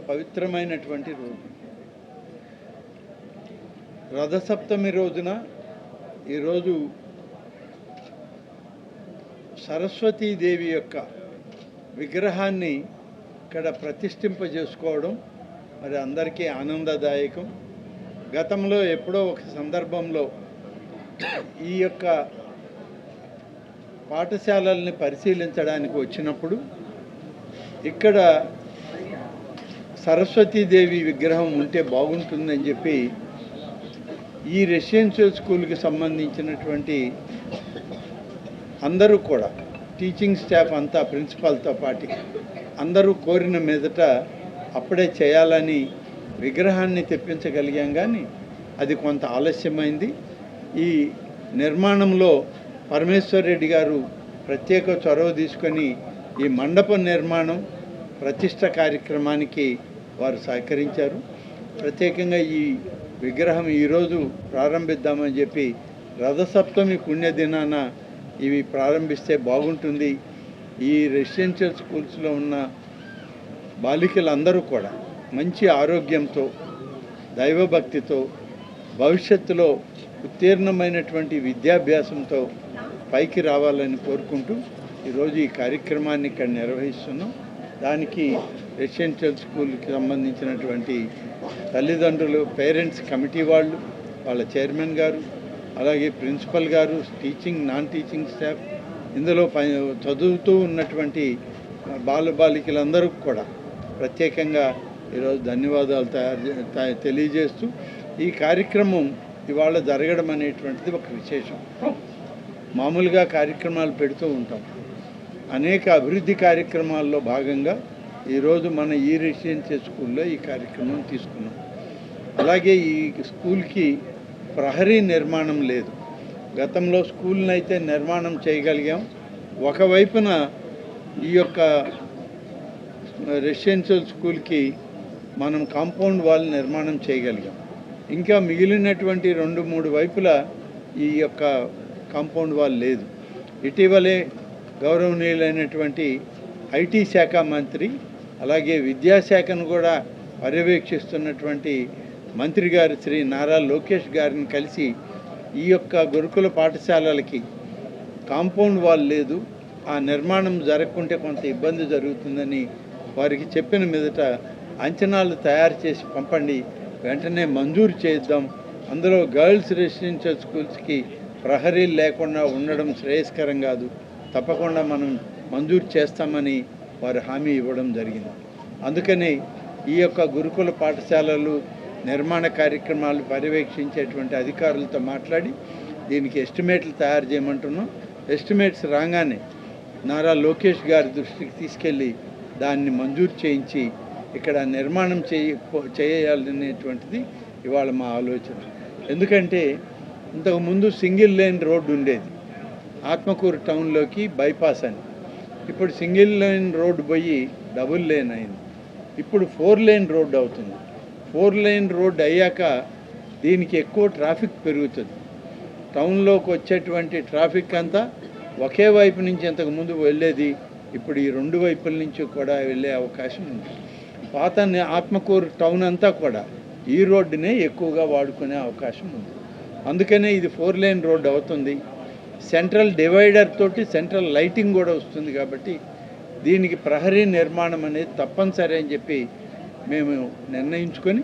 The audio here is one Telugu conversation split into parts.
పవిత్రమైనటువంటి రోజు. రథసప్తమి రోజున ఈరోజు సరస్వతీదేవి యొక్క విగ్రహాన్ని ఇక్కడ ప్రతిష్ఠింపజేసుకోవడం మరి అందరికీ ఆనందదాయకం. గతంలో ఎప్పుడో ఒక సందర్భంలో ఈ యొక్క పాఠశాలల్ని పరిశీలించడానికి వచ్చినప్పుడు ఇక్కడ సరస్వతీదేవి విగ్రహం ఉంటే బాగుంటుందని చెప్పి ఈ రెసిడెన్షియల్ స్కూల్కి సంబంధించినటువంటి అందరూ కూడా టీచింగ్ స్టాఫ్ అంతా ప్రిన్సిపాల్తో పాటు అందరూ కోరిన మీదట అప్పుడే చేయాలని విగ్రహాన్ని తెప్పించగలిగాం. కానీ అది కొంత ఆలస్యమైంది. ఈ నిర్మాణంలో పరమేశ్వర్ రెడ్డి గారు ప్రత్యేక చొరవ తీసుకొని ఈ మండపం నిర్మాణం ప్రతిష్ట కార్యక్రమానికి వారు సహకరించారు. ప్రత్యేకంగా ఈ విగ్రహం ఈరోజు ప్రారంభిద్దామని చెప్పి రథసప్తమి పుణ్యదినాన ఇవి ప్రారంభిస్తే బాగుంటుంది. ఈ రెసిడెన్షియల్ స్కూల్స్లో ఉన్న బాలికలందరూ కూడా మంచి ఆరోగ్యంతో దైవభక్తితో భవిష్యత్తులో ఉత్తీర్ణమైనటువంటి విద్యాభ్యాసంతో పైకి రావాలని కోరుకుంటూ ఈరోజు ఈ కార్యక్రమాన్ని ఇక్కడ నిర్వహిస్తున్నాం. దానికి రెసిడెన్షియల్ స్కూల్కి సంబంధించినటువంటి తల్లిదండ్రులు, పేరెంట్స్ కమిటీ వాళ్ళు, వాళ్ళ చైర్మన్ గారు, అలాగే ప్రిన్సిపల్ గారు, టీచింగ్ నాన్ టీచింగ్ స్టాఫ్, ఇందులో చదువుతూ ఉన్నటువంటి బాలబాలికలందరూ కూడా ప్రత్యేకంగా ఈరోజు ధన్యవాదాలు తెలియజేస్తూ ఈ కార్యక్రమం ఇవాళ జరగడం అనేటువంటిది ఒక విశేషం. మామూలుగా కార్యక్రమాలు పెడుతూ ఉంటాం. అనేక అభివృద్ధి కార్యక్రమాల్లో భాగంగా ఈరోజు మన ఈ రెసిడెన్షియల్ స్కూల్లో ఈ కార్యక్రమం తీసుకున్నాం. అలాగే ఈ స్కూల్కి ప్రహరీ నిర్మాణం లేదు. గతంలో స్కూల్ని అయితే నిర్మాణం చేయగలిగాం. ఒకవైపున ఈ యొక్క రెసిడెన్షియల్ స్కూల్కి మనం కాంపౌండ్ వాల్ నిర్మాణం చేయగలిగాం. ఇంకా మిగిలినటువంటి 2-3 వైపులా ఈ యొక్క కాంపౌండ్ వాల్ లేదు. ఇటీవలే గౌరవనీయులైనటువంటి ఐటీ శాఖ మంత్రి, అలాగే విద్యాశాఖను కూడా పర్యవేక్షిస్తున్నటువంటి మంత్రి గారు శ్రీ నారా లోకేష్ గారిని కలిసి ఈ యొక్క గురుకుల పాఠశాలలకి కాంపౌండ్ వాల్ లేదు, ఆ నిర్మాణం జరగకుంటే కొంత ఇబ్బంది జరుగుతుందని వారికి చెప్పిన మీదట అంచనాలు తయారు చేసి పంపండి, వెంటనే మంజూరు చేద్దాం. అందులో గర్ల్స్ రెసిడెన్షియల్ స్కూల్స్కి ప్రహరీలు లేకుండా ఉండడం శ్రేయస్కరం కాదు, తప్పకుండా మనం మంజూరు చేస్తామని వారు హామీ ఇవ్వడం జరిగింది. అందుకని ఈ యొక్క గురుకుల పాఠశాలలు నిర్మాణ కార్యక్రమాలు పర్యవేక్షించేటువంటి అధికారులతో మాట్లాడి దీనికి ఎస్టిమేట్లు తయారు చేయమంటున్నాం. ఎస్టిమేట్స్ రాగానే నారా లోకేష్ గారి దృష్టికి తీసుకెళ్ళి దాన్ని మంజూరు చేయించి ఇక్కడ నిర్మాణం చేయాలనేటువంటిది ఇవాళ మా ఆలోచన. ఎందుకంటే ఇంతకుముందు సింగిల్ లేన్ రోడ్డు ఉండేది ఆత్మకూరు టౌన్లోకి బైపాస్ అని. ఇప్పుడు సింగిల్ లేన్ రోడ్డు పోయి డబుల్ లేన్ అయింది. ఇప్పుడు 4 లేన్ రోడ్డు అవుతుంది. 4 లేన్ రోడ్డు అయ్యాక దీనికి ఎక్కువ ట్రాఫిక్ పెరుగుతుంది. టౌన్లోకి వచ్చేటువంటి ట్రాఫిక్ అంతా ఒకే వైపు నుంచి ఇంతకుముందు వెళ్ళేది ఇప్పుడు ఈ 2 వైపుల నుంచి కూడా వెళ్ళే అవకాశం ఉంది. పాత ఆత్మకూరు టౌన్ అంతా కూడా ఈ రోడ్డునే ఎక్కువగా వాడుకునే అవకాశం ఉంది. అందుకనే ఇది 4 లేన్ రోడ్డు అవుతుంది. సెంట్రల్ డివైడర్ తోటి సెంట్రల్ లైటింగ్ కూడా వస్తుంది. కాబట్టి దీనికి ప్రహరీ నిర్మాణం అనేది తప్పనిసరి అని చెప్పి మేము నిర్ణయించుకొని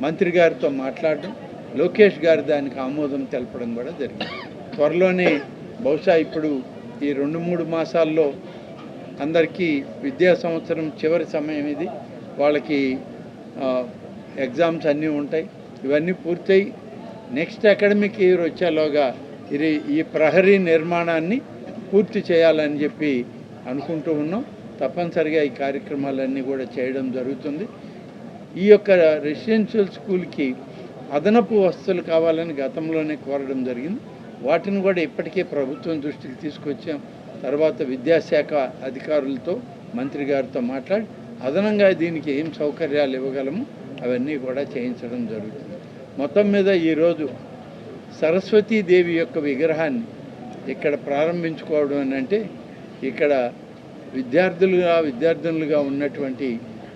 మంత్రి గారితో మాట్లాడడం, లోకేష్ గారు దానికి ఆమోదం తెలపడం కూడా జరిగింది. త్వరలోనే బహుశా ఇప్పుడు ఈ 2-3 మాసాల్లో అందరికీ విద్యా సంవత్సరం చివరి సమయం ఇది, వాళ్ళకి ఎగ్జామ్స్ అన్నీ ఉంటాయి. ఇవన్నీ పూర్తయి నెక్స్ట్ అకాడమిక్ ఇయర్ వచ్చేలోగా ఇది ఈ ప్రహరీ నిర్మాణాన్ని పూర్తి చేయాలని చెప్పి అనుకుంటూ ఉన్నాం. తప్పనిసరిగా ఈ కార్యక్రమాలన్నీ కూడా చేయడం జరుగుతుంది. ఈ యొక్క రెసిడెన్షియల్ స్కూల్కి అదనపు వసతులు కావాలని గతంలోనే కోరడం జరిగింది. వాటిని కూడా ఇప్పటికే ప్రభుత్వం దృష్టికి తీసుకొచ్చాం. తర్వాత విద్యాశాఖ అధికారులతో మంత్రి గారితో మాట్లాడి అదనంగా దీనికి ఏం సౌకర్యాలు ఇవ్వగలము అవన్నీ కూడా చేయించడం జరుగుతుంది. మొత్తం మీద ఈరోజు సరస్వతీదేవి యొక్క విగ్రహాన్ని ఇక్కడ ప్రారంభించుకోవడం అని అంటే ఇక్కడ విద్యార్థులుగా ఉన్నటువంటి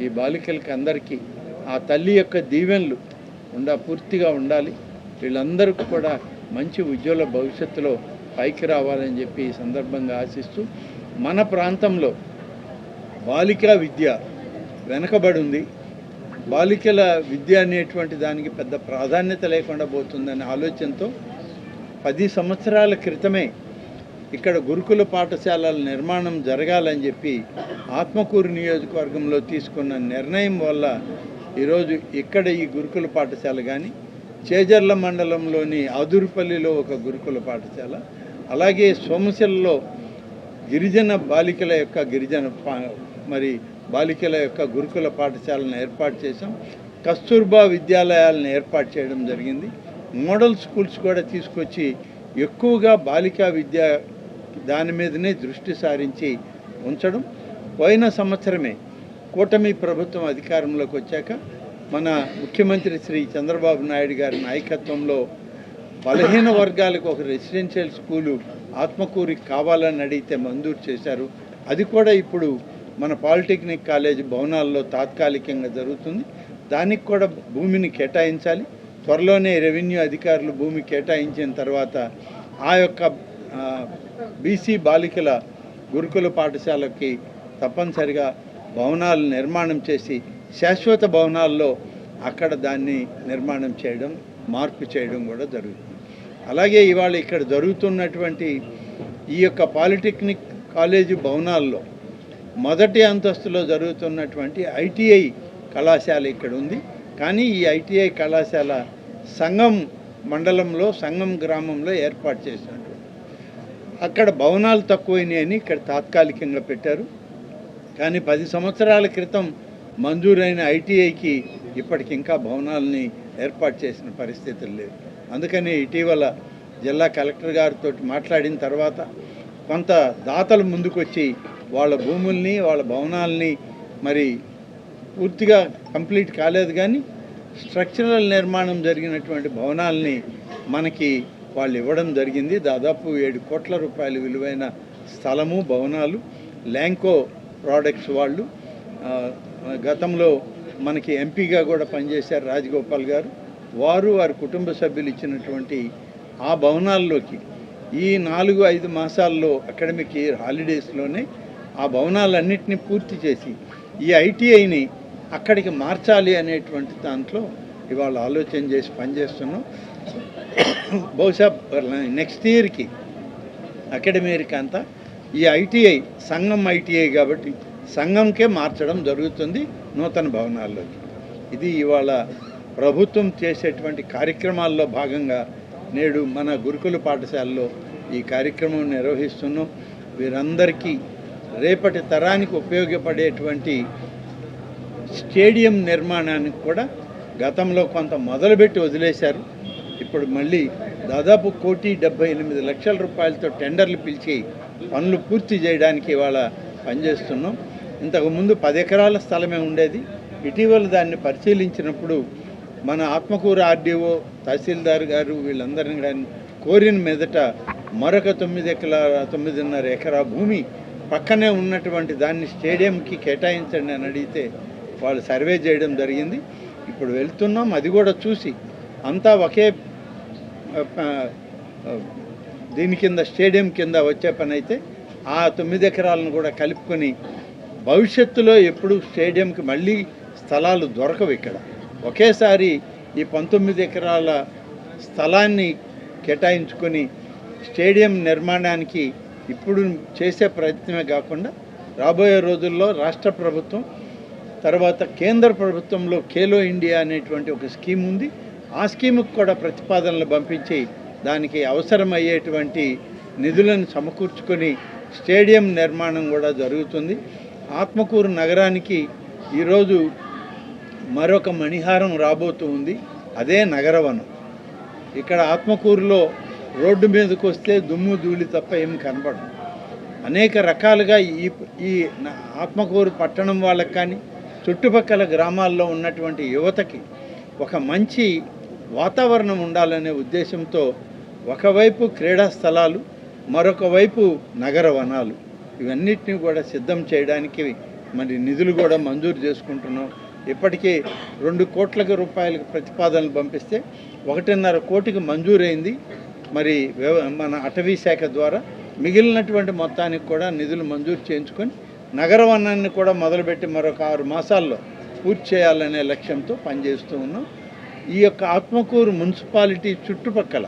ఈ బాలికలకి అందరికీ ఆ తల్లి యొక్క దీవెనలు పూర్తిగా ఉండాలి. వీళ్ళందరికీ కూడా మంచి ఉజ్వల భవిష్యత్తులో పైకి రావాలని చెప్పి ఈ సందర్భంగా ఆశిస్తూ, మన ప్రాంతంలో బాలికా విద్య వెనకబడి ఉంది. బాలికల విద్య అనేటువంటి దానికి పెద్ద ప్రాధాన్యత లేకుండా పోతుందనే ఆలోచనతో 10 సంవత్సరాల క్రితమే ఇక్కడ గురుకుల పాఠశాలల నిర్మాణం జరగాలని చెప్పి ఆత్మకూరు నియోజకవర్గంలో తీసుకున్న నిర్ణయం వల్ల ఈరోజు ఇక్కడ ఈ గురుకుల పాఠశాల కానీ, చేజర్ల మండలంలోని ఆదురుపల్లిలో ఒక గురుకుల పాఠశాల, అలాగే సోమశిలలో గిరిజన బాలికల యొక్క గురుకుల పాఠశాలను ఏర్పాటు చేశాం. కస్తూర్బా విద్యాలయాలను ఏర్పాటు చేయడం జరిగింది. మోడల్ స్కూల్స్ కూడా తీసుకొచ్చి ఎక్కువగా బాలికా విద్య దాని మీదనే దృష్టి సారించి ఉంచడం. పోయిన సంవత్సరమే కూటమి ప్రభుత్వం అధికారంలోకి వచ్చాక మన ముఖ్యమంత్రి శ్రీ చంద్రబాబు నాయుడు గారి నాయకత్వంలో బలహీన వర్గాలకు ఒక రెసిడెన్షియల్ స్కూలు ఆత్మకూరికి కావాలని అడిగితే మంజూరు చేశారు. అది కూడా ఇప్పుడు మన పాలిటెక్నిక్ కాలేజ్ భవనాల్లో తాత్కాలికంగా జరుగుతుంది. దానికి కూడా భూమిని కేటాయించాలి. త్వరలోనే రెవెన్యూ అధికారులు భూమి కేటాయించిన తర్వాత ఆ యొక్క బీసీ బాలికల గురుకుల పాఠశాలకి తప్పనిసరిగా భవనాలు నిర్మాణం చేసి శాశ్వత భవనాల్లో అక్కడ దాన్ని నిర్మాణం చేయడం, మార్పు చేయడం కూడా జరుగుతుంది. అలాగే ఇవాళ ఇక్కడ జరుగుతున్నటువంటి ఈ యొక్క పాలిటెక్నిక్ కాలేజీ భవనాల్లో మొదటి అంతస్తులో జరుగుతున్నటువంటి ఐటీఐ కళాశాల ఇక్కడ ఉంది. కానీ ఈ ఐటీఐ కళాశాల సంగం మండలంలో, సంగం గ్రామంలో ఏర్పాటు చేసినట్టు అక్కడ భవనాలు తక్కువైనాయని ఇక్కడ తాత్కాలికంగా పెట్టారు. కానీ 10 సంవత్సరాల క్రితం మంజూరైన ఐటీఐకి ఇప్పటికి ఇంకా భవనాలని ఏర్పాటు చేసిన పరిస్థితులు లేవు. అందుకని ఇటీవల జిల్లా కలెక్టర్ గారితో మాట్లాడిన తర్వాత కొంత దాతలు ముందుకొచ్చి వాళ్ళ భూముల్ని, వాళ్ళ భవనాలని మరి పూర్తిగా కంప్లీట్ కాలేదు కానీ స్ట్రక్చరల్ నిర్మాణం జరిగినటువంటి భవనాలని మనకి వాళ్ళు ఇవ్వడం జరిగింది. దాదాపు 7 కోట్ల రూపాయల విలువైన స్థలము, భవనాలు. ల్యాంకో ప్రోడక్ట్స్ వాళ్ళు గతంలో మనకి ఎంపీగా కూడా పనిచేశారు రాజగోపాల్ గారు. వారి కుటుంబ సభ్యులు ఇచ్చినటువంటి ఆ భవనాల్లోకి ఈ 4-5 మాసాల్లో అకాడమిక్ ఇయర్ హాలిడేస్లోనే ఆ భవనాలన్నింటినీ పూర్తి చేసి ఈ ఐటీఐని అక్కడికి మార్చాలి అనేటువంటి దాంట్లో ఇవాళ ఆలోచన చేసి పనిచేస్తున్నాం. బహుశా నెక్స్ట్ ఇయర్కి అకాడమిక్ అంతా ఈ ఐటీఐ సంగం ఐటీఐ కాబట్టి సంగంకే మార్చడం జరుగుతుంది నూతన భవనాల్లోకి. ఇది ఇవాళ ప్రభుత్వం చేసేటువంటి కార్యక్రమాల్లో భాగంగా నేడు మన గురుకుల పాఠశాలలో ఈ కార్యక్రమం నిర్వహిస్తున్నాం. వీరందరికీ రేపటి తరానికి ఉపయోగపడేటువంటి స్టేడియం నిర్మాణానికి కూడా గతంలో కొంత మొదలుపెట్టి వదిలేశారు. ఇప్పుడు మళ్ళీ దాదాపు 1,78,00,000 రూపాయలతో టెండర్లు పిలిచి పనులు పూర్తి చేయడానికి ఇవాళ పనిచేస్తున్నాం. ఇంతకుముందు 10 ఎకరాల స్థలమే ఉండేది. ఇటీవల దాన్ని పరిశీలించినప్పుడు మన ఆత్మకూరు ఆర్డీఓ, తహసీల్దార్ గారు వీళ్ళందరినీ కానీ కోరిన మీదట మరొక 9.5 ఎకరా భూమి పక్కనే ఉన్నటువంటి దాన్ని స్టేడియంకి కేటాయించండి అని అడిగితే వాళ్ళు సర్వే చేయడం జరిగింది. ఇప్పుడు వెళ్తున్నాం, అది కూడా చూసి అంతా ఒకే దీని కింద స్టేడియం కింద వచ్చే పని అయితే ఆ 9 ఎకరాలను కూడా కలుపుకొని భవిష్యత్తులో ఎప్పుడు స్టేడియంకి మళ్ళీ స్థలాలు దొరకవు. ఇక్కడ ఒకేసారి ఈ 19 ఎకరాల స్థలాన్ని కేటాయించుకొని స్టేడియం నిర్మాణానికి ఇప్పుడు చేసే ప్రయత్నమే కాకుండా రాబోయే రోజుల్లో రాష్ట్ర ప్రభుత్వం తర్వాత కేంద్ర ప్రభుత్వంలో ఖేలో ఇండియా అనేటువంటి ఒక స్కీమ్ ఉంది. ఆ స్కీముకు కూడా ప్రతిపాదనలు పంపించి దానికి అవసరమయ్యేటువంటి నిధులను సమకూర్చుకొని స్టేడియం నిర్మాణం కూడా జరుగుతుంది. ఆత్మకూరు నగరానికి ఈరోజు మరొక మణిహారం రాబోతూ ఉంది. అదే నగరవనం. ఇక్కడ ఆత్మకూరులో రోడ్డు మీదకి వస్తే దుమ్ము ధూళి తప్ప ఏం కనపడదు. అనేక రకాలుగా ఈ ఆత్మకూరు పట్టణం వాళ్ళకి కానీ చుట్టుపక్కల గ్రామాల్లో ఉన్నటువంటి యువతకి ఒక మంచి వాతావరణం ఉండాలనే ఉద్దేశంతో ఒకవైపు క్రీడా స్థలాలు, మరొక వైపు నగర వనాలు, ఇవన్నిటిని కూడా సిద్ధం చేయడానికి మరి నిధులు కూడా మంజూరు చేసుకుంటున్నాం. ఇప్పటికే 2 కోట్ల రూపాయలకు ప్రతిపాదనలు పంపిస్తే 1.5 కోటికి మంజూరైంది. మరి మన అటవీ శాఖ ద్వారా మిగిలినటువంటి మొత్తానికి కూడా నిధులు మంజూరు చేయించుకొని నగరవనాన్ని కూడా మొదలుపెట్టి మరొక 6 మాసాల్లో పూర్తి చేయాలనే లక్ష్యంతో పనిచేస్తూ ఉన్నాం. ఈ యొక్క ఆత్మకూరు మున్సిపాలిటీ చుట్టుపక్కల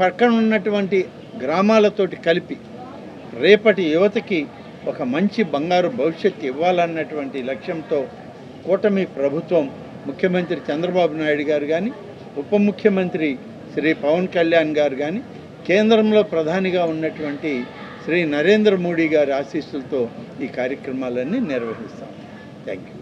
పక్కన ఉన్నటువంటి గ్రామాలతోటి కలిపి రేపటి యువతకి ఒక మంచి బంగారు భవిష్యత్తు ఇవ్వాలన్నటువంటి లక్ష్యంతో కూటమి ప్రభుత్వం ముఖ్యమంత్రి చంద్రబాబు నాయుడు గారు కానీ, ఉప ముఖ్యమంత్రి శ్రీ పవన్ కళ్యాణ్ గారు కానీ, కేంద్రంలో ప్రధానిగా ఉన్నటువంటి శ్రీ నరేంద్ర మోడీ గారి ఆశీస్సులతో ఈ కార్యక్రమాలన్నీ నిర్వహిస్తాం. Thank you.